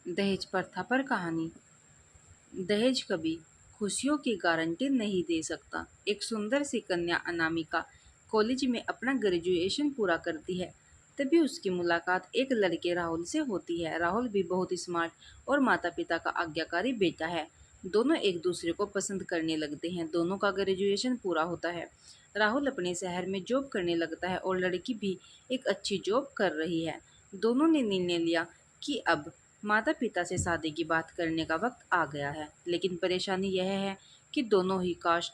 दहेज प्रथा पर कहानी। दहेज कभी खुशियों की गारंटी नहीं दे सकता। एक सुंदर सी कन्या अनामिका कॉलेज में अपना ग्रेजुएशन पूरा करती है। तभी उसकी मुलाकात एक लड़के राहुल से होती है। राहुल भी बहुत स्मार्ट और माता पिता का आज्ञाकारी बेटा है। दोनों एक दूसरे को पसंद करने लगते हैं। दोनों का ग्रेजुएशन पूरा होता है। राहुल अपने शहर में जॉब करने लगता है और लड़की भी एक अच्छी जॉब कर रही है। दोनों ने निर्णय लिया कि अब माता पिता से शादी की बात करने का वक्त आ गया है। लेकिन परेशानी यह है कि दोनों ही कास्ट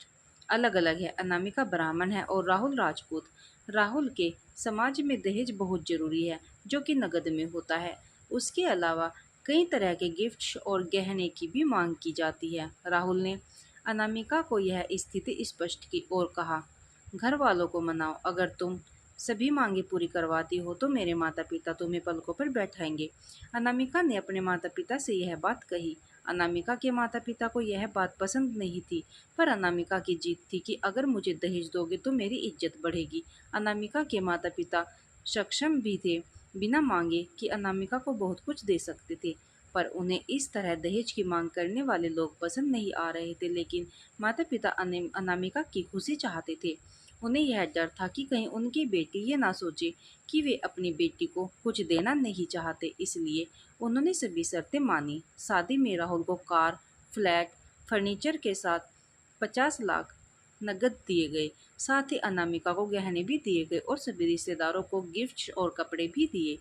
अलग अलग है। अनामिका ब्राह्मण है और राहुल राजपूत। राहुल के समाज में दहेज बहुत जरूरी है, जो कि नकद में होता है। उसके अलावा कई तरह के गिफ्ट्स और गहने की भी मांग की जाती है। राहुल ने अनामिका को यह स्थिति स्पष्ट की और कहा, घर वालों को मनाओ, अगर तुम सभी मांगे पूरी करवाती हो तो मेरे माता पिता तुम्हें पलकों पर बैठाएंगे। अनामिका ने अपने माता पिता से यह बात कही। अनामिका के माता पिता को यह बात पसंद नहीं थी, पर अनामिका की जीत थी कि अगर मुझे दहेज दोगे तो मेरी इज्जत बढ़ेगी। अनामिका के माता पिता सक्षम भी थे, बिना मांगे कि अनामिका को बहुत कुछ दे सकते थे, पर उन्हें इस तरह दहेज की मांग करने वाले लोग पसंद नहीं आ रहे थे। लेकिन माता पिता अनामिका की खुशी चाहते थे। उन्हें यह डर था कि कहीं उनकी बेटी ये ना सोचे कि वे अपनी बेटी को कुछ देना नहीं चाहते, इसलिए उन्होंने सभी शर्तें मानी। शादी में राहुल को कार, फ्लैट, फर्नीचर के साथ 50 लाख नकद दिए गए। साथ ही अनामिका को गहने भी दिए गए और सभी रिश्तेदारों को गिफ्ट्स और कपड़े भी दिए।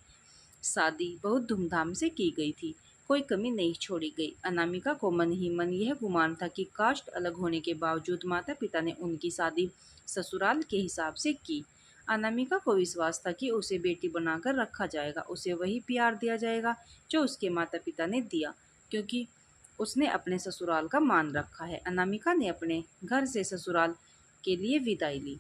शादी बहुत धूमधाम से की गई थी, कोई कमी नहीं छोड़ी गई। अनामिका को मन ही मन यह गुमान था कि कास्ट अलग होने के बावजूद माता पिता ने उनकी शादी ससुराल के हिसाब से की। अनामिका को विश्वास था कि उसे बेटी बनाकर रखा जाएगा, उसे वही प्यार दिया जाएगा जो उसके माता पिता ने दिया, क्योंकि उसने अपने ससुराल का मान रखा है। अनामिका ने अपने घर से ससुराल के लिए विदाई ली।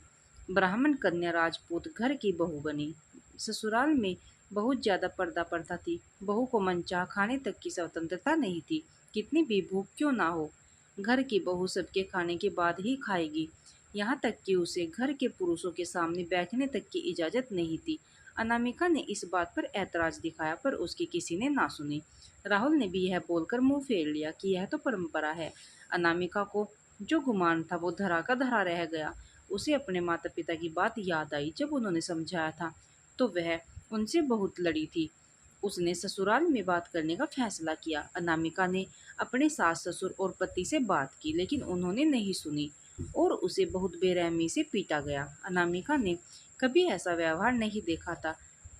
ब्राह्मण कन्या राजपूत घर की बहू बनी। ससुराल में बहुत ज्यादा पर्दा प्रथा थी। बहू को मनचाह खाने तक की स्वतंत्रता नहीं थी, कितनी भी भूख क्यों ना हो। घर की बहू सबके खाने के बाद ही खाएगी, यहाँ तक कि उसे घर के पुरुषों के सामने बैठने तक की इजाजत नहीं थी। अनामिका ने इस बात पर ऐतराज दिखाया, पर उसकी किसी ने ना सुनी। राहुल ने भी यह बोलकर मुंह फेर लिया कि यह तो परंपरा है। अनामिका को जो गुमान था वो धरा का धरा रह गया। उसे अपने माता पिता की बात याद आई। जब उन्होंने समझाया था तो वह उनसे बहुत लड़ी थी। उसने ससुराल में बात करने का फैसला किया। अनामिका ने अपने सास ससुर और पति से बात की, लेकिन उन्होंने नहीं सुनी और उसे बहुत बेरहमी से पीटा गया। अनामिका ने कभी ऐसा व्यवहार नहीं देखा था।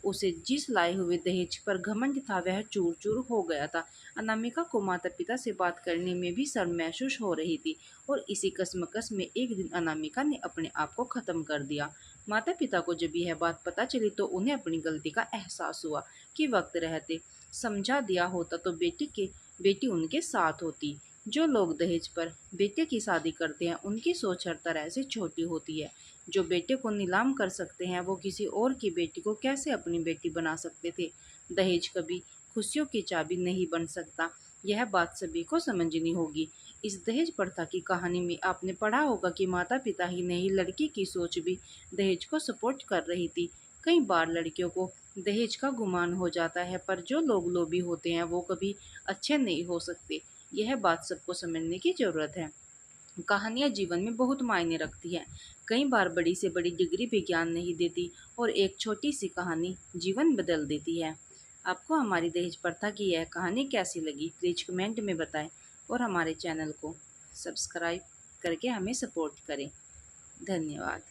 उसे जिस लाए हुए दहेज पर घमंड था वह चूर चूर हो गया था। अनामिका को माता पिता से बात करने में भी शर्म महसूस हो रही थी और इसी कश्मकश में एक दिन अनामिका ने अपने आप को खत्म कर दिया। माता पिता को जब यह बात पता चली तो उन्हें अपनी गलती का एहसास हुआ कि वक्त रहते समझा दिया होता तो बेटी उनके साथ होती। जो लोग दहेज पर बेटे की शादी करते हैं उनकी सोच हर तरह से छोटी होती है। जो बेटे को नीलाम कर सकते हैं वो किसी और की बेटी को कैसे अपनी बेटी बना सकते थे। दहेज कभी खुशियों की चाबी नहीं बन सकता, यह बात सभी को समझनी होगी। इस दहेज प्रथा की कहानी में आपने पढ़ा होगा कि माता पिता ही नहीं, लड़की की सोच भी दहेज को सपोर्ट कर रही थी। कई बार लड़कियों को दहेज का गुमान हो जाता है, पर जो लोग लोभी होते हैं वो कभी अच्छे नहीं हो सकते। यह बात सबको समझने की जरूरत है। कहानियाँ जीवन में बहुत मायने रखती हैं। कई बार बड़ी से बड़ी डिग्री भी ज्ञान नहीं देती और एक छोटी सी कहानी जीवन बदल देती है। आपको हमारी दहेज प्रथा की यह कहानी कैसी लगी प्लीज़ कमेंट में बताएं और हमारे चैनल को सब्सक्राइब करके हमें सपोर्ट करें। धन्यवाद।